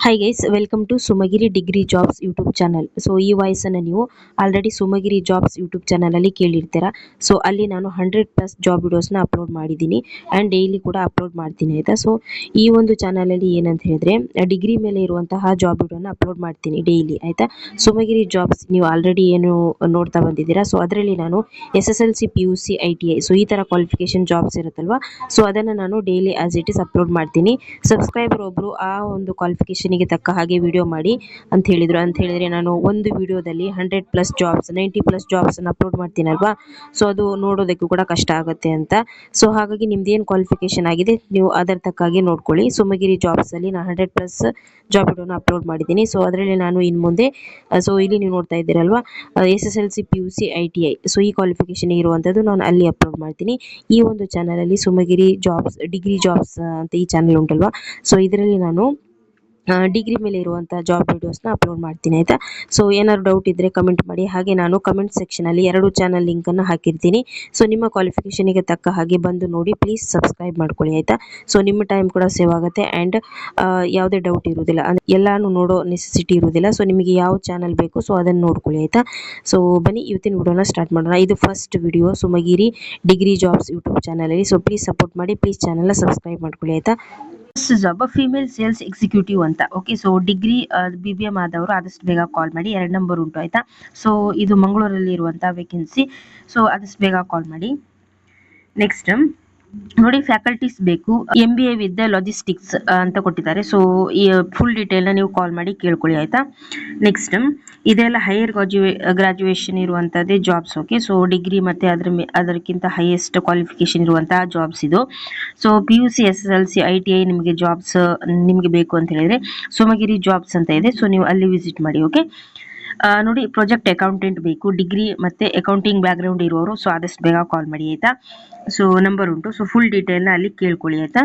Hi guys, welcome to Sumagiri degree jobs YouTube channel. So ಈ ವಾಯ್ಸನ್ನು ನೀವು ಆಲ್ರೆಡಿ ಸುಮಗಿರಿ ಜಾಬ್ಸ್ ಯೂಟ್ಯೂಬ್ ಚಾನಲಲ್ಲಿ ಕೇಳಿರ್ತೀರಾ. ಸೊ ಅಲ್ಲಿ ನಾನು 100+ ಜಾಬ್ ವಿಡಿಯೋಸ್ನ ಅಪ್ಲೋಡ್ ಮಾಡಿದ್ದೀನಿ ಆ್ಯಂಡ್ ಡೈಲಿ ಕೂಡ ಅಪ್ಲೋಡ್ ಮಾಡ್ತೀನಿ ಆಯಿತಾ. ಸೊ ಈ ಒಂದು ಚಾನಲಲ್ಲಿ ಏನಂತ ಹೇಳಿದ್ರೆ ಡಿಗ್ರಿ ಮೇಲೆ ಇರುವಂತಹ ಜಾಬ್ ವಿಡಿಯೋನ ಅಪ್ಲೋಡ್ ಮಾಡ್ತೀನಿ ಡೈಲಿ ಆಯಿತಾ. ಸುಮಗಿರಿ ಜಾಬ್ಸ್ ನೀವು ಆಲ್ರೆಡಿ ಏನು ನೋಡ್ತಾ ಬಂದಿದ್ದೀರಾ. ಸೊ ಅದರಲ್ಲಿ ನಾನು SSLC PUC ITI ಸೊ ಈ ಥರ ಕ್ವಾಲಿಫಿಕೇಶನ್ ಜಾಬ್ಸ್ ಇರುತ್ತಲ್ವಾ, ಸೊ ಅದನ್ನು ನಾನು daily as it is upload ಮಾಡ್ತೀನಿ. ಸಬ್ಸ್ಕ್ರೈಬರ್ ಒಬ್ಬರು ಆ ಒಂದು ಕ್ವಾಲಿಫಿಕೇಶನ್ಗೆ ತಕ್ಕ ಹಾಗೆ ವಿಡಿಯೋ ಮಾಡಿ ಅಂತ ಹೇಳಿದ್ರೆ ನಾನು ಒಂದು ವಿಡಿಯೋದಲ್ಲಿ 100+ ಜಾಬ್ಸ್ 90+ ಜಾಬ್ಸನ್ನು ಅಪ್ಲೋಡ್ ಮಾಡ್ತೀನಲ್ವಾ, ಸೊ ಅದು ನೋಡೋದಕ್ಕೂ ಕೂಡ ಕಷ್ಟ ಆಗುತ್ತೆ ಅಂತ. ಸೊ ಹಾಗಾಗಿ ನಿಮ್ದೇನು ಕ್ವಾಲಿಫಿಕೇಶನ್ ಆಗಿದೆ ನೀವು ಅದರ ತಕ್ಕಾಗಿ ನೋಡ್ಕೊಳ್ಳಿ. ಸುಮಗಿರಿ ಜಾಬ್ಸಲ್ಲಿ ನಾನು 100+ ಜಾಬ್ ವಿಡಿಯೋನ ಅಪ್ಲೋಡ್ ಮಾಡಿದ್ದೀನಿ. ಸೊ ಅದರಲ್ಲಿ ನಾನು ಇನ್ನು ಮುಂದೆ ಸೊ ಇಲ್ಲಿ ನೀವು ನೋಡ್ತಾ ಇದ್ದೀರಲ್ವಾ SSLC PUC ITI ಸೊ ಈ ಕ್ವಾಲಿಫಿಕೇಶನ್ ಇರುವಂಥದ್ದು ನಾನು ಅಲ್ಲಿ ಅಪ್ಲೋಡ್ ಮಾಡ್ತೀನಿ. ಈ ಒಂದು ಚಾನಲಲ್ಲಿ ಸುಮಗಿರಿ ಜಾಬ್ಸ್ ಡಿಗ್ರಿ ಜಾಬ್ಸ್ ಅಂತ ಈ ಚಾನಲ್ ಉಂಟಲ್ವಾ, ಸೊ ಇದರಲ್ಲಿ ನಾನು ಡಿಗ್ರಿ ಮೇಲೆ ಇರುವಂಥ ಜಾಬ್ ವಿಡಿಯೋಸ್ನ ಅಪ್ಲೋಡ್ ಮಾಡ್ತೀನಿ ಆಯಿತಾ. ಸೊ ಏನಾದ್ರು ಡೌಟ್ ಇದ್ದರೆ ಕಮೆಂಟ್ ಮಾಡಿ. ಹಾಗೆ ನಾನು ಕಮೆಂಟ್ ಸೆಕ್ಷನಲ್ಲಿ 2 ಚಾನಲ್ ಲಿಂಕನ್ನು ಹಾಕಿರ್ತೀನಿ. ಸೊ ನಿಮ್ಮ ಕ್ವಾಲಿಫಿಕೇಷನಿಗೆ ತಕ್ಕ ಹಾಗೆ ಬಂದು ನೋಡಿ, ಪ್ಲೀಸ್ ಸಬ್ಸ್ಕ್ರೈಬ್ ಮಾಡ್ಕೊಳ್ಳಿ ಆಯಿತಾ. ಸೊ ನಿಮ್ಮ ಟೈಮ್ ಕೂಡ ಸೇವ್ ಆಗುತ್ತೆ ಆ್ಯಂಡ್ ಯಾವುದೇ ಡೌಟ್ ಇರೋದಿಲ್ಲ, ಅಂದರೆ ಎಲ್ಲಾನು ನೋಡೋ ನೆಸೆಸಿಟಿ ಇರೋದಿಲ್ಲ. ಸೊ ನಿಮಗೆ ಯಾವ ಚಾನಲ್ ಬೇಕು ಸೊ ಅದನ್ನು ನೋಡ್ಕೊಳ್ಳಿ ಆಯಿತಾ. ಸೊ ಬನ್ನಿ ಇವತ್ತಿನ ವಿಡಿಯೋನ ಸ್ಟಾರ್ಟ್ ಮಾಡೋಣ. ಇದು first video Sumagiri degree jobs YouTube ಚಾನಲಲ್ಲಿ. ಸೊ ಪ್ಲೀಸ್ ಸಪೋರ್ಟ್ ಮಾಡಿ, ಪ್ಲೀಸ್ ಚಾನಲ್ನ ಸಬ್ಸ್ಕ್ರೈಬ್ ಮಾಡ್ಕೊಳ್ಳಿ ಆಯಿತಾ. ಜಾಬ್ ಫೀಮೇಲ್ ಸೇಲ್ಸ್ ಎಕ್ಸಿಕ್ಯೂಟಿವ್ ಅಂತ. ಓಕೆ, ಸೊ ಡಿಗ್ರಿ BBM ಆದವರು ಆದಷ್ಟು ಬೇಗ ಕಾಲ್ ಮಾಡಿ. 2 ನಂಬರ್ ಉಂಟು ಆಯಿತಾ. ಸೊ ಇದು ಮಂಗಳೂರಲ್ಲಿ ಇರುವಂಥ ವೇಕೆನ್ಸಿ. ಸೊ ಆದಷ್ಟು ಬೇಗ ಕಾಲ್ ಮಾಡಿ. ನೆಕ್ಸ್ಟ್ ನೋಡಿ, ಫ್ಯಾಕಲ್ಟೀಸ್ ಬೇಕು, MBA ವಿತ್ ಲಾಜಿಸ್ಟಿಕ್ಸ್ ಅಂತ ಕೊಟ್ಟಿದ್ದಾರೆ. ಸೊ ಈ ಫುಲ್ ಡೀಟೇಲ್ನ ನೀವು ಕಾಲ್ ಮಾಡಿ ಕೇಳ್ಕೊಳ್ಳಿ ಆಯಿತಾ. ನೆಕ್ಸ್ಟ್ ಇದೆಲ್ಲ ಹೈಯರ್ ಗ್ರಾಜುಯೇಷನ್ ಇರುವಂಥದ್ದೇ ಜಾಬ್ಸ್. ಓಕೆ, ಸೊ ಡಿಗ್ರಿ ಮತ್ತು ಅದಕ್ಕಿಂತ ಹೈಯೆಸ್ಟ್ ಕ್ವಾಲಿಫಿಕೇಶನ್ ಇರುವಂತಹ ಜಾಬ್ಸ್ ಇದು. ಸೊ PUC SSLC ITI ನಿಮಗೆ ಜಾಬ್ಸ್ ನಿಮಗೆ ಬೇಕು ಅಂತ ಹೇಳಿದರೆ ಸುಮಗಿರಿ ಜಾಬ್ಸ್ ಅಂತ ಇದೆ. ಸೊ ನೀವು ಅಲ್ಲಿ ವಿಸಿಟ್ ಮಾಡಿ. ಓಕೆ, ನೋಡಿ, ಪ್ರಾಜೆಕ್ಟ್ ಅಕೌಂಟೆಂಟ್ ಬೇಕು, ಡಿಗ್ರಿ ಮತ್ತು ಅಕೌಂಟಿಂಗ್ ಬ್ಯಾಕ್ಗ್ರೌಂಡ್ ಇರೋರು. ಸೊ ಆದಷ್ಟು ಬೇಗ ಕಾಲ್ ಮಾಡಿ ಆಯಿತಾ. ಸೊ ನಂಬರ್ ಉಂಟು, ಸೊ ಫುಲ್ ಡೀಟೇಲ್ನ ಅಲ್ಲಿ ಕೇಳ್ಕೊಳ್ಳಿ ಆಯಿತಾ.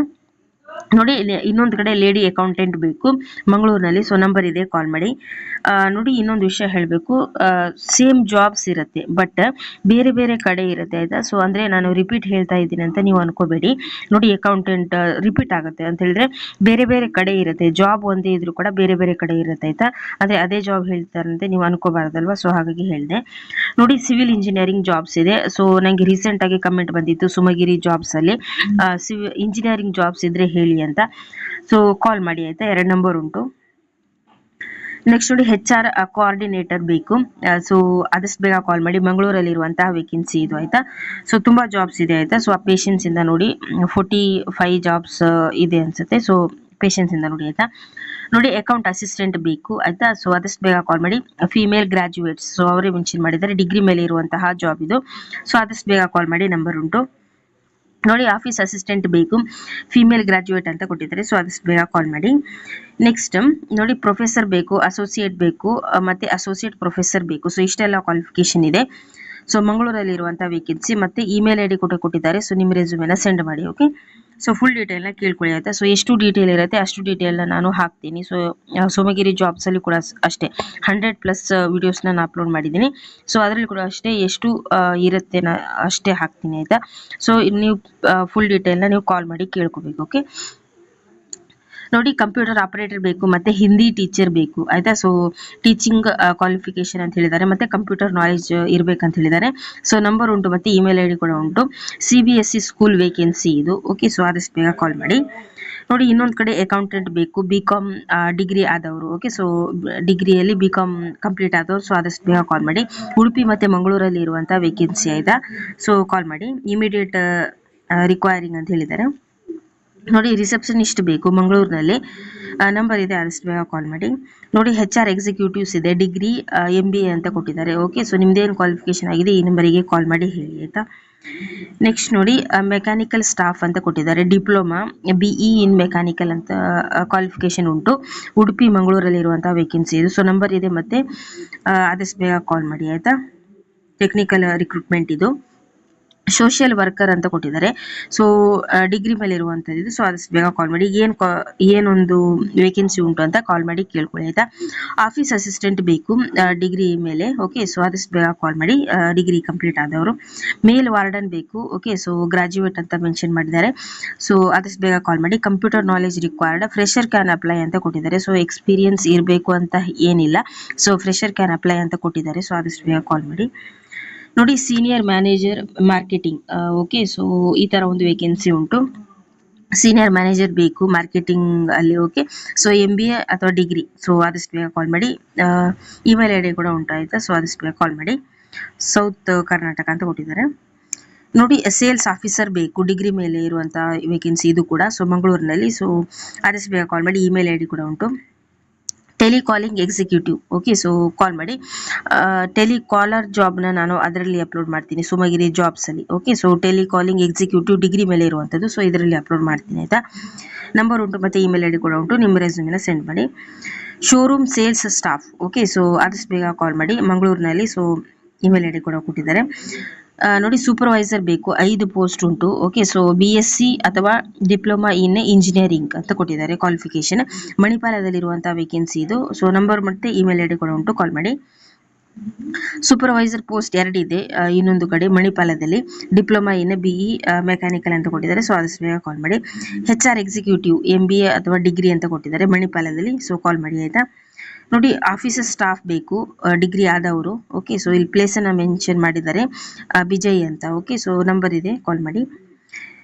ನೋಡಿ, ಇನ್ನೊಂದು ಕಡೆ ಲೇಡಿ ಅಕೌಂಟೆಂಟ್ ಬೇಕು ಮಂಗಳೂರಿನಲ್ಲಿ. ಸೊ ನಂಬರ್ ಇದೆ, ಕಾಲ್ ಮಾಡಿ. ನೋಡಿ, ಇನ್ನೊಂದು ವಿಷಯ ಹೇಳಬೇಕು, ಸೇಮ್ ಜಾಬ್ಸ್ ಇರುತ್ತೆ ಬಟ್ ಬೇರೆ ಬೇರೆ ಕಡೆ ಇರುತ್ತೆ ಆಯಿತಾ. ಸೊ ಅಂದರೆ ನಾನು ರಿಪೀಟ್ ಹೇಳ್ತಾ ಇದ್ದೀನಿ ಅಂತ ನೀವು ಅನ್ಕೋಬೇಡಿ. ನೋಡಿ, ಅಕೌಂಟೆಂಟ್ ರಿಪೀಟ್ ಆಗುತ್ತೆ ಅಂತ ಹೇಳಿದ್ರೆ ಬೇರೆ ಬೇರೆ ಕಡೆ ಇರುತ್ತೆ. ಜಾಬ್ ಒಂದೇ ಇದ್ರೂ ಕೂಡ ಬೇರೆ ಬೇರೆ ಕಡೆ ಇರುತ್ತೆ ಆಯಿತಾ. ಅದೇ ಜಾಬ್ ಹೇಳ್ತಾರಂತೆ ನೀವು ಅನ್ಕೋಬಾರ್ದಲ್ವಾ, ಸೊ ಹಾಗಾಗಿ ಹೇಳಿದೆ. ನೋಡಿ, ಸಿವಿಲ್ ಇಂಜಿನಿಯರಿಂಗ್ ಜಾಬ್ಸ್ ಇದೆ. ಸೊ ನನಗೆ ರೀಸೆಂಟಾಗಿ ಕಮೆಂಟ್ ಬಂದಿತ್ತು ಸುಮಗಿರಿ ಜಾಬ್ಸಲ್ಲಿ ಇಂಜಿನಿಯರಿಂಗ್ ಜಾಬ್ಸ್ ಇದ್ರೆ ಹೇಳಿ ಅಂತ. ಸೊ ಕಾಲ್ ಮಾಡಿ ಆಯಿತಾ. 2 ನಂಬರ್ ಉಂಟು. ನೆಕ್ಸ್ಟ್ ನೋಡಿ, HR ಕೋಆರ್ಡಿನೇಟರ್ ಬೇಕು. ಸೊ ಆದಷ್ಟು ಬೇಗ ಕಾಲ್ ಮಾಡಿ. ಮಂಗಳೂರಲ್ಲಿ ಇರುವಂತಹ ವೇಕೆನ್ಸಿ ಇದು ಆಯಿತಾ. ಸೊ ತುಂಬ ಜಾಬ್ಸ್ ಇದೆ ಆಯಿತಾ. ಸೊ ಆ ಪೇಷನ್ಸ್ ಇಂದ ನೋಡಿ, 45 ಜಾಬ್ಸ್ ಇದೆ ಅನ್ಸುತ್ತೆ. ಸೊ ಪೇಷನ್ಸ್ ಇಂದ ನೋಡಿ ಆಯಿತಾ. ನೋಡಿ, ಅಕೌಂಟ್ ಅಸಿಸ್ಟೆಂಟ್ ಬೇಕು ಆಯಿತಾ. ಸೊ ಆದಷ್ಟು ಬೇಗ ಕಾಲ್ ಮಾಡಿ. ಫೀಮೇಲ್ ಗ್ರಾಜುಯೇಟ್ಸ್, ಸೊ ಅವರೇ ಮೆನ್ಷನ್ ಮಾಡಿದ್ದಾರೆ, ಡಿಗ್ರಿ ಮೇಲೆ ಇರುವಂತಹ ಜಾಬ್ ಇದು. ಸೊ ಆದಷ್ಟು ಬೇಗ ಕಾಲ್ ಮಾಡಿ. ನಂಬರ್ ಉಂಟು. ನೋಡಿ, ಆಫೀಸ್ ಅಸಿಸ್ಟೆಂಟ್ ಬೇಕು, ಫೀಮೇಲ್ ಗ್ರಾಜುಯೇಟ್ ಅಂತ ಕೊಟ್ಟಿದ್ದಾರೆ. ಸೊ ಆದಷ್ಟು ಬೇಗ ಕಾಲ್ ಮಾಡಿ. ನೆಕ್ಸ್ಟ್ ನೋಡಿ, ಪ್ರೊಫೆಸರ್ ಬೇಕು, ಅಸೋಸಿಯೇಟ್ ಬೇಕು ಮತ್ತು ಅಸೋಸಿಯೇಟ್ ಪ್ರೊಫೆಸರ್ ಬೇಕು. ಸೊ ಇಷ್ಟೆಲ್ಲ ಕ್ವಾಲಿಫಿಕೇಶನ್ ಇದೆ. ಸೊ ಮಂಗಳೂರಲ್ಲಿ ಇರುವಂಥ ವೇಕೆನ್ಸಿ ಮತ್ತು ಇಮೇಲ್ ID ಕೂಡ ಕೊಟ್ಟಿದ್ದಾರೆ. ಸೊ ನಿಮ್ಮ ರೆಸ್ಯೂಮೆನ ಸೆಂಡ್ ಮಾಡಿ. ಓಕೆ, ಸೊ ಫುಲ್ ಡೀಟೇಲ್ನ ಕೇಳ್ಕೊಳ್ಳಿ ಆಯಿತಾ. ಸೊ ಎಷ್ಟು ಡೀಟೇಲ್ ಇರುತ್ತೆ ಅಷ್ಟು ಡೀಟೇಲ್ನ ನಾನು ಹಾಕ್ತೀನಿ. ಸೊ ಸುಮಗಿರಿ ಜಾಬ್ಸಲ್ಲಿ ಕೂಡ ಅಷ್ಟೇ 100+ ವೀಡಿಯೋಸ್ನ ನಾನು ಅಪ್ಲೋಡ್ ಮಾಡಿದ್ದೀನಿ. ಸೊ ಅದರಲ್ಲಿ ಕೂಡ ಅಷ್ಟೇ ಎಷ್ಟು ಇರುತ್ತೆ ಅಷ್ಟೇ ಹಾಕ್ತೀನಿ ಆಯಿತಾ. ಸೊ ನೀವು ಫುಲ್ ಡೀಟೇಲ್ನ ನೀವು ಕಾಲ್ ಮಾಡಿ ಕೇಳ್ಕೋಬೇಕು. ಓಕೆ, ನೋಡಿ, ಕಂಪ್ಯೂಟರ್ ಆಪರೇಟರ್ ಬೇಕು ಮತ್ತು ಹಿಂದಿ ಟೀಚರ್ ಬೇಕು ಆಯಿತಾ. ಸೊ ಟೀಚಿಂಗ್ ಕ್ವಾಲಿಫಿಕೇಶನ್ ಅಂತ ಹೇಳಿದ್ದಾರೆ ಮತ್ತು ಕಂಪ್ಯೂಟರ್ ನಾಲೆಜ್ ಇರಬೇಕಂತ ಹೇಳಿದ್ದಾರೆ. ಸೊ ನಂಬರ್ ಉಂಟು ಮತ್ತು ಇಮೇಲ್ ID ಕೂಡ ಉಂಟು. CBSE ಸ್ಕೂಲ್ ವೇಕೆನ್ಸಿ ಇದು. ಓಕೆ, ಸೊ ಆದಷ್ಟು ಬೇಗ ಕಾಲ್ ಮಾಡಿ. ನೋಡಿ, ಇನ್ನೊಂದು ಕಡೆ ಅಕೌಂಟೆಂಟ್ ಬೇಕು, BCom ಡಿಗ್ರಿ ಆದವರು. ಓಕೆ, ಸೊ ಡಿಗ್ರಿಯಲ್ಲಿ BCom ಕಂಪ್ಲೀಟ್ ಆದವರು. ಸೊ ಆದಷ್ಟು ಬೇಗ ಕಾಲ್ ಮಾಡಿ. ಉಡುಪಿ ಮತ್ತು ಮಂಗಳೂರಲ್ಲಿ ಇರುವಂಥ ವೇಕೆನ್ಸಿ ಆಯಿತಾ. ಸೊ ಕಾಲ್ ಮಾಡಿ. ಇಮಿಡಿಯೇಟ್ ರಿಕ್ವೈರಿಂಗ್ ಅಂತ ಹೇಳಿದ್ದಾರೆ. ನೋಡಿ, ರಿಸೆಪ್ಷನಿಸ್ಟ್ ಬೇಕು ಮಂಗಳೂರಿನಲ್ಲಿ. ನಂಬರ್ ಇದೆ, ಆದಷ್ಟು ಬೇಗ ಕಾಲ್ ಮಾಡಿ. ನೋಡಿ, HR ಎಕ್ಸಿಕ್ಯೂಟಿವ್ಸ್ ಇದೆ, ಡಿಗ್ರಿ MBA ಅಂತ ಕೊಟ್ಟಿದ್ದಾರೆ. ಓಕೆ, ಸೊ ನಿಮ್ದೇನು ಕ್ವಾಲಿಫಿಕೇಶನ್ ಆಗಿದೆ ಈ ನಂಬರಿಗೆ ಕಾಲ್ ಮಾಡಿ ಹೇಳಿ ಆಯಿತಾ. ನೆಕ್ಸ್ಟ್ ನೋಡಿ, ಮೆಕ್ಯಾನಿಕಲ್ ಸ್ಟಾಫ್ ಅಂತ ಕೊಟ್ಟಿದ್ದಾರೆ, ಡಿಪ್ಲೊಮಾ BE ಇನ್ ಮೆಕ್ಯಾನಿಕಲ್ ಅಂತ ಕ್ವಾಲಿಫಿಕೇಶನ್ ಉಂಟು. ಉಡುಪಿ ಮಂಗಳೂರಲ್ಲಿ ಇರುವಂಥ ವೇಕೆನ್ಸಿ ಇದು. ಸೊ ನಂಬರ್ ಇದೆ ಮತ್ತು ಆದಷ್ಟು ಬೇಗ ಕಾಲ್ ಮಾಡಿ ಆಯಿತಾ. ಟೆಕ್ನಿಕಲ್ ರಿಕ್ರೂಟ್ಮೆಂಟ್ ಇದು. ಸೋಷಿಯಲ್ ವರ್ಕರ್ ಅಂತ ಕೊಟ್ಟಿದ್ದಾರೆ. ಸೊ ಡಿಗ್ರಿ ಮೇಲೆ ಇರುವಂತದ್ದು ಇದು. ಸೊ ಆದಷ್ಟು ಬೇಗ ಕಾಲ್ ಮಾಡಿ. ಏನೊಂದು ವೇಕೆನ್ಸಿ ಉಂಟು ಅಂತ ಕಾಲ್ ಮಾಡಿ ಕೇಳ್ಕೊಳ್ಳಿ ಆಯ್ತಾ. ಆಫೀಸ್ ಅಸಿಸ್ಟೆಂಟ್ ಬೇಕು ಡಿಗ್ರಿ ಮೇಲೆ. ಓಕೆ, ಸೊ ಆದಷ್ಟು ಬೇಗ ಕಾಲ್ ಮಾಡಿ. ಡಿಗ್ರಿ ಕಂಪ್ಲೀಟ್ ಆದವರು. ಮೇಲ್ ವಾರ್ಡನ್ ಬೇಕು. ಓಕೆ, ಸೊ ಗ್ರಾಜ್ಯುಯೇಟ್ ಅಂತ ಮೆನ್ಷನ್ ಮಾಡಿದ್ದಾರೆ. ಸೊ ಆದಷ್ಟು ಬೇಗ ಕಾಲ್ ಮಾಡಿ. Computer knowledge required. Fresher can apply ಅಂತ ಕೊಟ್ಟಿದ್ದಾರೆ. ಸೊ ಎಕ್ಸ್ಪೀರಿಯನ್ಸ್ ಇರಬೇಕು ಅಂತ ಏನಿಲ್ಲ. ಸೊ ಫ್ರೆಶರ್ ಕ್ಯಾನ್ ಅಪ್ಲೈ ಅಂತ ಕೊಟ್ಟಿದ್ದಾರೆ. ಸೊ ಆದಷ್ಟು ಬೇಗ ಕಾಲ್ ಮಾಡಿ. ನೋಡಿ, senior manager marketing. Okay, so ಈ ತರ ಒಂದು ವೇಕೆನ್ಸಿ ಉಂಟು. ಸೀನಿಯರ್ ಮ್ಯಾನೇಜರ್ ಬೇಕು ಮಾರ್ಕೆಟಿಂಗ್ ಅಲ್ಲಿ. ಓಕೆ, ಸೊ MBA ಅಥವಾ ಡಿಗ್ರಿ. ಸೊ ಆದಷ್ಟು ಬೇಗ ಕಾಲ್ ಮಾಡಿ. ಇಮೇಲ್ ಐಡಿ ಕೂಡ ಉಂಟು ಆಯ್ತಾ. ಸೊ ಆದಷ್ಟು ಬೇಗ ಕಾಲ್ ಮಾಡಿ. ಸೌತ್ ಕರ್ನಾಟಕ ಅಂತ ಕೊಟ್ಟಿದ್ದಾರೆ. ನೋಡಿ, ಸೇಲ್ಸ್ ಆಫೀಸರ್ ಬೇಕು ಡಿಗ್ರಿ ಮೇಲೆ ಇರುವಂತ ವೇಕೆನ್ಸಿ ಇದು ಕೂಡ. ಸೊ ಮಂಗಳೂರಿನಲ್ಲಿ. ಸೊ ಆದಷ್ಟು ಬೇಗ ಕಾಲ್ ಮಾಡಿ. ಇಮೇಲ್ ಐಡಿ ಕೂಡ ಉಂಟು. Telecalling executive. ಓಕೆ, ಸೊ ಕಾಲ್ ಮಾಡಿ. ಟೆಲಿಕಾಲರ್ ಜಾಬ್ನ ನಾನು ಅದರಲ್ಲಿ ಅಪ್ಲೋಡ್ ಮಾಡ್ತೀನಿ ಸುಮಗಿರಿ ಜಾಬ್ಸ್ ಅಲ್ಲಿ. Okay, so telecalling executive degree ಮೇಲೆ ಇರುವಂಥದ್ದು. ಸೊ ಇದರಲ್ಲಿ ಅಪ್ಲೋಡ್ ಮಾಡ್ತೀನಿ ಆಯ್ತಾ. ನಂಬರ್ ಉಂಟು ಮತ್ತೆ ಇಮೇಲ್ ಐಡಿ ಕೂಡ ಉಂಟು. ನಿಮ್ಮ ರೆಸ್ಯೂಮಿನ ಸೆಂಡ್ ಮಾಡಿ. Showroom sales staff. Okay, so ಆದಷ್ಟು ಬೇಗ ಕಾಲ್ ಮಾಡಿ. ಮಂಗಳೂರಿನಲ್ಲಿ. ಸೊ ಇಮೇಲ್ ಐಡಿ ಕೂಡ ಕೊಟ್ಟಿದ್ದಾರೆ. ನೋಡಿ, ಸೂಪರ್ವೈಸರ್ ಬೇಕು 5 ಪೋಸ್ಟ್ ಉಂಟು. ಓಕೆ, ಸೊ BSc ಅಥವಾ ಡಿಪ್ಲೊಮಾ ಇನ್ ಇಂಜಿನಿಯರಿಂಗ್ ಅಂತ ಕೊಟ್ಟಿದ್ದಾರೆ ಕ್ವಾಲಿಫಿಕೇಶನ್. ಮಣಿಪಾಲದಲ್ಲಿರುವಂತಹ ವೇಕೆನ್ಸಿ ಇದು. ಸೊ ನಂಬರ್ ಮತ್ತೆ ಇಮೇಲ್ ಐಡಿ ಕೂಡ ಉಂಟು, ಕಾಲ್ ಮಾಡಿ. ಸೂಪರ್ವೈಸರ್ ಪೋಸ್ಟ್ 2 ಇದೆ ಇನ್ನೊಂದು ಕಡೆ ಮಣಿಪಾಲದಲ್ಲಿ. ಡಿಪ್ಲೊಮಾ ಇನ್ BE ಮೆಕ್ಯಾನಿಕಲ್ ಅಂತ ಕೊಟ್ಟಿದ್ದಾರೆ. ಸೊ ಆದಷ್ಟು ಬೇಗ ಕಾಲ್ ಮಾಡಿ. HR ಎಕ್ಸಿಕ್ಯೂಟಿವ್ MBA ಅಥವಾ ಡಿಗ್ರಿ ಅಂತ ಕೊಟ್ಟಿದ್ದಾರೆ ಮಣಿಪಾಲದಲ್ಲಿ. ಸೊ ಕಾಲ್ ಮಾಡಿ ಆಯ್ತಾ. ನೋಡಿ, ಆಫೀಸರ್ ಸ್ಟಾಫ್ ಬೇಕು ಡಿಗ್ರಿ ಆದವರು. ಓಕೆ, ಸೊ ಇಲ್ಲಿ ಪ್ಲೇಸ್ ಅನ್ನ ಮೆನ್ಷನ್ ಮಾಡಿದ್ದಾರೆ ಬಿಜಯ್ ಅಂತ. ಓಕೆ, ಸೊ ನಂಬರ್ ಇದೆ, ಕಾಲ್ ಮಾಡಿ.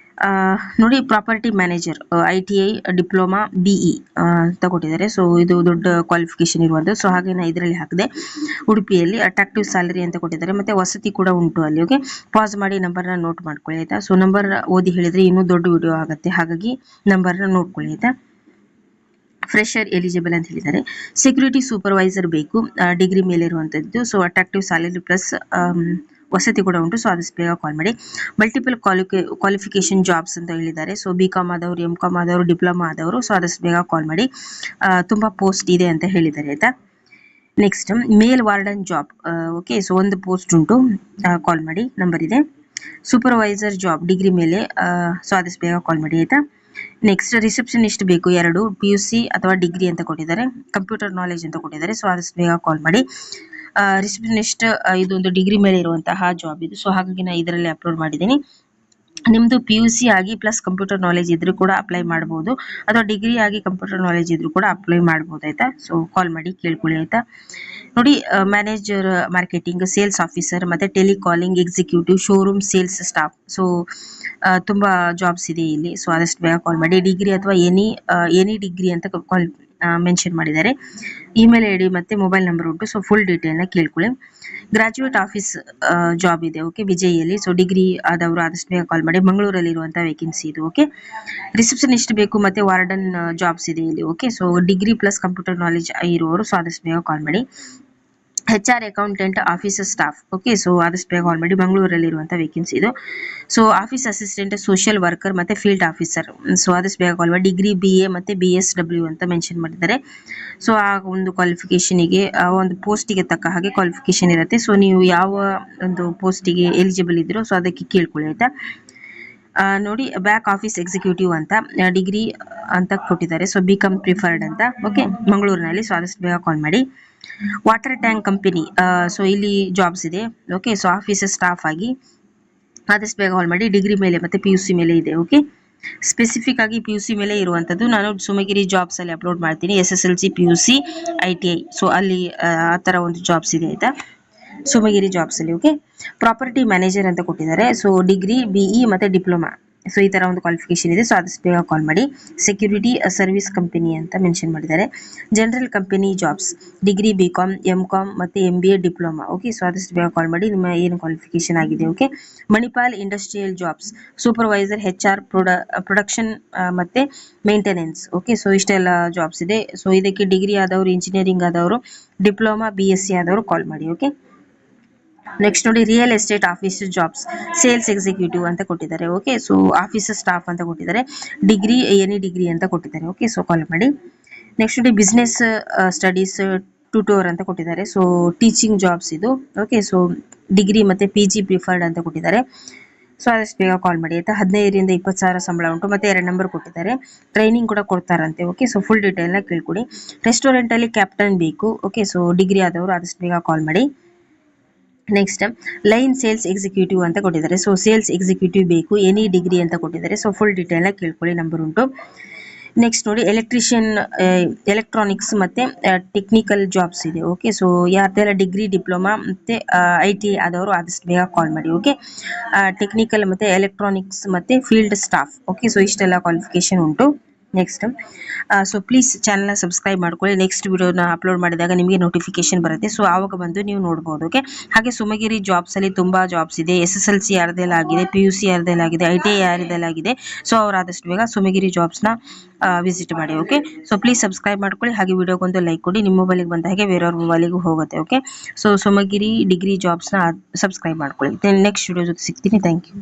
ನೋಡಿ, property manager ITI diploma BE ಅಂತ ಕೊಟ್ಟಿದ್ದಾರೆ. ಸೊ ಇದು ದೊಡ್ಡ ಕ್ವಾಲಿಫಿಕೇಶನ್ ಇರುವಂಥದ್ದು. ಸೊ ಹಾಗೆ ನಾನು ಇದರಲ್ಲಿ ಹಾಕಿದೆ. ಉಡುಪಿಯಲ್ಲಿ ಅಟ್ರಾಕ್ಟಿವ್ ಸ್ಯಾಲರಿ ಅಂತ ಕೊಟ್ಟಿದ್ದಾರೆ. ಮತ್ತೆ ವಸತಿ ಕೂಡ ಉಂಟು ಅಲ್ಲಿ. ಓಕೆ, ಪಾಸ್ ಮಾಡಿ ನಂಬರ್ನ ನೋಟ್ ಮಾಡ್ಕೊಳ್ಳಿ ಆಯ್ತಾ. ಸೊ ನಂಬರ್ ಓದಿ ಹೇಳಿದ್ರೆ ಇನ್ನೂ ದೊಡ್ಡ ವಿಡಿಯೋ ಆಗುತ್ತೆ, ಹಾಗಾಗಿ ನಂಬರ್ನ ನೋಡ್ಕೊಳ್ಳಿ ಆಯ್ತಾ. ಫ್ರೆಶರ್ ಎಲಿಜಿಬಲ್ ಅಂತ ಹೇಳಿದ್ದಾರೆ. ಸೆಕ್ಯೂರಿಟಿ ಸೂಪರ್ವೈಸರ್ ಬೇಕು ಡಿಗ್ರಿ ಮೇಲೆ ಇರುವಂತದ್ದು. ಸೊ ಅಟ್ರಾಕ್ಟಿವ್ ಸ್ಯಾಲರಿ ಪ್ಲಸ್ ವಸತಿ ಕೂಡ ಉಂಟು. ಸೊ ಆದಷ್ಟು ಬೇಗ ಕಾಲ್ ಮಾಡಿ. ಮಲ್ಟಿಪಲ್ ಕ್ವಾಲಿಫಿಕೇಶನ್ ಜಾಬ್ಸ್ ಅಂತ ಹೇಳಿದ್ದಾರೆ. ಸೊ BCom ಆದವರು, MCom ಆದವರು, ಡಿಪ್ಲೊಮಾ ಆದವರು. ಸೊ ಆದಷ್ಟು ಬೇಗ ಕಾಲ್ ಮಾಡಿ. ತುಂಬಾ ಪೋಸ್ಟ್ ಇದೆ ಅಂತ ಹೇಳಿದ್ದಾರೆ ಆಯ್ತಾ. ನೆಕ್ಸ್ಟ್, ಮೇಲ್ ವಾರ್ಡನ್ ಜಾಬ್. ಓಕೆ, ಸೊ ಒಂದು ಪೋಸ್ಟ್ ಉಂಟು, ಕಾಲ್ ಮಾಡಿ. ನಂಬರ್ ಇದೆ. ಸೂಪರ್ವೈಸರ್ ಜಾಬ್ ಡಿಗ್ರಿ ಮೇಲೆ. ಸೊ ಆದಷ್ಟು ಬೇಗ ಕಾಲ್ ಮಾಡಿ ಆಯ್ತಾ. ನೆಕ್ಸ್ಟ್, ರಿಸೆಪ್ಷನಿಸ್ಟ್ ಬೇಕು 2 PUC ಅಥವಾ ಡಿಗ್ರಿ ಅಂತ ಕೊಟ್ಟಿದ್ದಾರೆ. ಕಂಪ್ಯೂಟರ್ ನಾಲೆಜ್ ಅಂತ ಕೊಟ್ಟಿದ್ದಾರೆ. ಸೊ ಆದಷ್ಟು ಬೇಗ ಕಾಲ್ ಮಾಡಿ. ರಿಸೆಪ್ಷನಿಸ್ಟ್ ಇದೊಂದು ಡಿಗ್ರಿ ಮೇಲೆ ಇರುವಂತಹ ಜಾಬ್ ಇದು. ಸೊ ಹಾಗಾಗಿ ನಾನು ಇದರಲ್ಲಿ ಅಪ್ಲೋಡ್ ಮಾಡಿದ್ದೀನಿ. ನಿಮ್ದು PUC ಆಗಿ ಪ್ಲಸ್ ಕಂಪ್ಯೂಟರ್ ನಾಲೆಜ್ ಇದ್ರೂ ಕೂಡ ಅಪ್ಲೈ ಮಾಡಬಹುದು, ಅಥವಾ ಡಿಗ್ರಿ ಆಗಿ ಕಂಪ್ಯೂಟರ್ ನಾಲೆಜ್ ಇದ್ರೂ ಕೂಡ ಅಪ್ಲೈ ಮಾಡಬಹುದು ಆಯ್ತಾ. ಸೊ ಕಾಲ್ ಮಾಡಿ ಕೇಳ್ಕೊಳ್ಳಿ ಆಯ್ತಾ. ನೋಡಿ, ಮ್ಯಾನೇಜರ್ ಮಾರ್ಕೆಟಿಂಗ್, ಸೇಲ್ಸ್ ಆಫೀಸರ್, ಮತ್ತೆ telecalling executive, showroom sales staff. So ತುಂಬಾ ಜಾಬ್ಸ್ ಇದೆ ಇಲ್ಲಿ. ಸೊ ಆದಷ್ಟು ಬೇಗ ಕಾಲ್ ಮಾಡಿ. ಡಿಗ್ರಿ ಅಥವಾ ಎನಿ ಡಿಗ್ರಿ ಅಂತ ಮೆನ್ಷನ್ ಮಾಡಿದ್ದಾರೆ. ಇಮೇಲ್ ಐಡಿ ಮತ್ತೆ ಮೊಬೈಲ್ ನಂಬರ್ ಉಂಟು. ಸೊ ಫುಲ್ ಡೀಟೇಲ್ ನ ಕೇಳ್ಕೊಳ್ಳಿ. ಗ್ರಾಜುಯೇಟ್ ಆಫೀಸ್ ಜಾಬ್ ಇದೆ. ಓಕೆ, ವಿಜಯಲ್ಲಿ. ಸೊ ಡಿಗ್ರಿ ಆದವರು ಆದಷ್ಟು ಬೇಗ ಕಾಲ್ ಮಾಡಿ. ಮಂಗಳೂರಲ್ಲಿ ಇರುವಂತಹ ವೇಕೆನ್ಸಿ ಇದು. ಓಕೆ, ರಿಸೆಪ್ಷನಿಸ್ಟ್ ಬೇಕು ಮತ್ತೆ ವಾರ್ಡನ್ ಜಾಬ್ಸ್ ಇದೆ ಇಲ್ಲಿ. Okay, so degree plus computer knowledge ಇರುವವರು. ಸೊ ಆದಷ್ಟು ಬೇಗ ಕಾಲ್ ಮಾಡಿ. HR accountant officer staff. Okay, so ಆದಷ್ಟು ಬೇಗ ಕಾಲ್ ಮಾಡಿ. ಮಂಗಳೂರಲ್ಲಿ ಇರುವಂತಹ ವೇಕೆನ್ಸಿ ಇದು. So office assistant, social worker ಮತ್ತೆ ಫೀಲ್ಡ್ ಆಫೀಸರ್. ಸೊ ಆದಷ್ಟು ಬೇಗ ಕಾಲ್ ಮಾಡಿ. ಡಿಗ್ರಿ BA ಮತ್ತೆ BSW ಅಂತ ಮೆನ್ಷನ್ ಮಾಡಿದ್ದಾರೆ. ಸೊ ಆ ಒಂದು ಕ್ವಾಲಿಫಿಕೇಶನ್ಗೆ ಒಂದು ಪೋಸ್ಟಿಗೆ ತಕ್ಕ ಹಾಗೆ ಕ್ವಾಲಿಫಿಕೇಶನ್ ಇರುತ್ತೆ. ಸೊ ನೀವು ಯಾವ ಒಂದು ಪೋಸ್ಟಿಗೆ ಎಲಿಜಿಬಲ್ ಇದ್ದೀರೋ ಸೊ ಅದಕ್ಕೆ ಕೇಳ್ಕೊಳ್ಳಿ ಆಯ್ತಾ. ನೋಡಿ, ಬ್ಯಾಕ್ ಆಫೀಸ್ ಎಕ್ಸಿಕ್ಯೂಟಿವ್ ಅಂತ ಡಿಗ್ರಿ ಅಂತ ಕೊಟ್ಟಿದ್ದಾರೆ. ಸೊ BCom ಪ್ರಿಫರ್ಡ್ ಅಂತ. ಓಕೆ, ಮಂಗಳೂರಿನಲ್ಲಿ. ಸೊ ಆದಷ್ಟು ಬೇಗ ಕಾಲ್ ಮಾಡಿ. Water tank company. ಸೊ ಇಲ್ಲಿ ಜಾಬ್ಸ್ ಇದೆ. ಓಕೆ, ಸೊ ಆಫೀಸರ್ ಸ್ಟಾಫ್ ಆಗಿ ಆದಷ್ಟು ಬೇಗ ಕಾಲ್ ಮಾಡಿ. ಡಿಗ್ರಿ ಮೇಲೆ ಮತ್ತೆ PUC ಮೇಲೆ ಇದೆ. ಓಕೆ, ಸ್ಪೆಸಿಫಿಕ್ ಆಗಿ PUC ಮೇಲೆ ಇರುವಂತದ್ದು ನಾನು ಸುಮಗಿರಿ ಜಾಬ್ಸ್ ಅಲ್ಲಿ ಅಪ್ಲೋಡ್ ಮಾಡ್ತೀನಿ. SSLC PUC ITI. ಸೊ ಅಲ್ಲಿ ಆ ತರ ಒಂದು ಜಾಬ್ಸ್ ಇದೆ ಆಯ್ತಾ ಸುಮಗಿರಿ ಜಾಬ್ಸ್ ಅಲ್ಲಿ. ಓಕೆ, ಪ್ರಾಪರ್ಟಿ ಮ್ಯಾನೇಜರ್ ಅಂತ ಕೊಟ್ಟಿದ್ದಾರೆ. ಸೊ ಡಿಗ್ರಿ BE ಮತ್ತೆ ಡಿಪ್ಲೊಮಾ. ಸೊ ಈ ತರ ಒಂದು ಕ್ವಾಲಿಫಿಕೇಶನ್ ಇದೆ. ಸೊ ಆದಷ್ಟು ಬೇಗ ಕಾಲ್ ಮಾಡಿ. ಸೆಕ್ಯೂರಿಟಿ ಸರ್ವಿಸ್ ಕಂಪನಿ ಅಂತ ಮೆನ್ಷನ್ ಮಾಡಿದ್ದಾರೆ. General company jobs, degree BCom MCom ಮತ್ತೆ MBA ಡಿಪ್ಲೊಮಾ. ಓಕೆ, ಸೊ ಆದಷ್ಟು ಬೇಗ ಕಾಲ್ ಮಾಡಿ. ನಿಮ್ಮ ಏನು ಕ್ವಾಲಿಫಿಕೇಶನ್ ಆಗಿದೆ. Okay, Manipal industrial jobs, supervisor HR production ಮತ್ತೆ ಮೇಂಟೆನೆನ್ಸ್. ಓಕೆ, ಸೊ ಇಷ್ಟೆಲ್ಲ ಜಾಬ್ಸ್ ಇದೆ. ಸೊ ಇದಕ್ಕೆ ಡಿಗ್ರಿ ಆದವರು, ಇಂಜಿನಿಯರಿಂಗ್ ಆದವರು, ಡಿಪ್ಲೊಮಾ BSc ಆದವರು ಕಾಲ್ ಮಾಡಿ. ಓಕೆ, ನೆಕ್ಸ್ಟ್ ನೋಡಿ, real estate officer jobs, sales executive ಅಂತ ಕೊಟ್ಟಿದ್ದಾರೆ. ಓಕೆ, ಸೊ ಆಫೀಸರ್ ಸ್ಟಾಫ್ ಅಂತ ಕೊಟ್ಟಿದ್ದಾರೆ. ಡಿಗ್ರಿ ಎನಿ ಡಿಗ್ರಿ ಅಂತ ಕೊಟ್ಟಿದ್ದಾರೆ. ಓಕೆ, ಸೊ ಕಾಲ್ ಮಾಡಿ. ನೆಕ್ಸ್ಟ್ ನೋಡಿ, ಬಿಸ್ನೆಸ್ ಸ್ಟಡೀಸ್ ಟ್ಯೂಟೋರ್ ಅಂತ ಕೊಟ್ಟಿದ್ದಾರೆ. ಸೊ ಟೀಚಿಂಗ್ ಜಾಬ್ಸ್ ಇದು. ಓಕೆ, ಸೊ ಡಿಗ್ರಿ ಮತ್ತೆ PG ಪ್ರಿಫರ್ಡ್ ಅಂತ ಕೊಟ್ಟಿದ್ದಾರೆ. ಸೊ ಆದಷ್ಟು ಬೇಗ ಕಾಲ್ ಮಾಡಿ ಆಯ್ತಾ. 15 ರಿಂದ 20 ಸಾವಿರ ಸಂಬಳ ಉಂಟು, ಮತ್ತೆ 2 ನಂಬರ್ ಕೊಟ್ಟಿದ್ದಾರೆ, ಟ್ರೈನಿಂಗ್ ಕೂಡ ಕೊಡ್ತಾರಂತೆ. ಓಕೆ, ಸೊ ಫುಲ್ ಡೀಟೇಲ್ನ ಕೇಳ್ಕೊಡಿ. ರೆಸ್ಟೋರೆಂಟ್ ಅಲ್ಲಿ ಕ್ಯಾಪ್ಟನ್ ಬೇಕು. ಓಕೆ, ಸೊ ಡಿಗ್ರಿ ಆದವರು ಆದಷ್ಟು ಬೇಗ ಕಾಲ್ ಮಾಡಿ. ನೆಕ್ಸ್ಟ್ ಲೈನ್ ಸೇಲ್ಸ್ ಎಕ್ಸಿಕ್ಯೂಟಿವ್ ಅಂತ ಕೊಟ್ಟಿದ್ದಾರೆ. ಸೊ ಸೇಲ್ಸ್ ಎಕ್ಸಿಕ್ಯೂಟಿವ್ ಬೇಕು, ಎನಿ ಡಿಗ್ರಿ ಅಂತ ಕೊಟ್ಟಿದ್ದಾರೆ. ಸೊ ಫುಲ್ ಡೀಟೇಲ್ನ ಕೇಳ್ಕೊಳ್ಳಿ, ನಂಬರ್ ಉಂಟು. ನೆಕ್ಸ್ಟ್ ನೋಡಿ, ಎಲೆಕ್ಟ್ರಿಷಿಯನ್, ಎಲೆಕ್ಟ್ರಾನಿಕ್ಸ್ ಮತ್ತೆ ಟೆಕ್ನಿಕಲ್ ಜಾಬ್ಸ್ ಇದೆ. ಓಕೆ, ಸೊ ಯಾರ್ದೆಲ್ಲ ಡಿಗ್ರಿ, ಡಿಪ್ಲೊಮಾ ಮತ್ತೆ ITI ಆದವರು ಆದಷ್ಟು ಬೇಗ ಕಾಲ್ ಮಾಡಿ. ಓಕೆ, ಟೆಕ್ನಿಕಲ್ ಮತ್ತೆ ಎಲೆಕ್ಟ್ರಾನಿಕ್ಸ್ ಮತ್ತೆ ಫೀಲ್ಡ್ ಸ್ಟಾಫ್. ಓಕೆ, ಸೊ ಇಷ್ಟೆಲ್ಲ ಕ್ವಾಲಿಫಿಕೇಶನ್ ಉಂಟು. ನೆಕ್ಸ್ಟ್ ಸೊ ಪ್ಲೀಸ್ ಚಾನಲ್ನ ಸಬ್ಸ್ಕ್ರೈಬ್ ಮಾಡ್ಕೊಳ್ಳಿ. ನೆಕ್ಸ್ಟ್ ವಿಡಿಯೋನ ಅಪ್ಲೋಡ್ ಮಾಡಿದಾಗ ನಿಮಗೆ ನೋಟಿಫಿಕೇಶನ್ ಬರುತ್ತೆ. ಸೊ ಆವಾಗ ಬಂದು ನೀವು ನೋಡ್ಬೋದು. ಓಕೆ, ಹಾಗೆ ಸುಮಗಿರಿ ಜಾಬ್ಸ್ ಅಲ್ಲಿ ತುಂಬಾ ಜಾಬ್ಸ್ ಇದೆ. SSLC ಯಾರ್ದೆಲ್ಲ ಆಗಿದೆ, PUC ಯಾರ್ದೆಲ್ಲ ಆಗಿದೆ, ITI ಯಾರ್ದೆಲ್ಲ ಆಗಿದೆ, ಸೊ ಅವ್ರು ಆದಷ್ಟು ಬೇಗ ಸುಮಗಿರಿ ಜಾಬ್ಸ್ನ ವಿಸಿಟ್ ಮಾಡಿ. ಓಕೆ, ಸೊ ಪ್ಲೀಸ್ ಸಬ್ಸ್ಕ್ರೈಬ್ ಮಾಡ್ಕೊಳ್ಳಿ. ಹಾಗೆ ವಿಡಿಯೋಗೊಂದು ಲೈಕ್ ಕೊಡಿ. ನಿಮ್ಮ ಮೊಬೈಲಿಗೆ ಬಂದ ಹಾಗೆ ಬೇರೆಯವ್ರ ಮೊಬೈಲಿಗೂ ಹೋಗುತ್ತೆ. ಓಕೆ, ಸೊ ಸುಮಗಿರಿ ಡಿಗ್ರಿ ಜಾಬ್ಸ್ನ ಸಬ್ಸ್ಕ್ರೈಬ್ ಮಾಡ್ಕೊಳ್ಳಿ. ನೆಕ್ಸ್ಟ್ ವಿಡಿಯೋ ಜೊತೆ ಸಿಗ್ತೀನಿ. Thank you.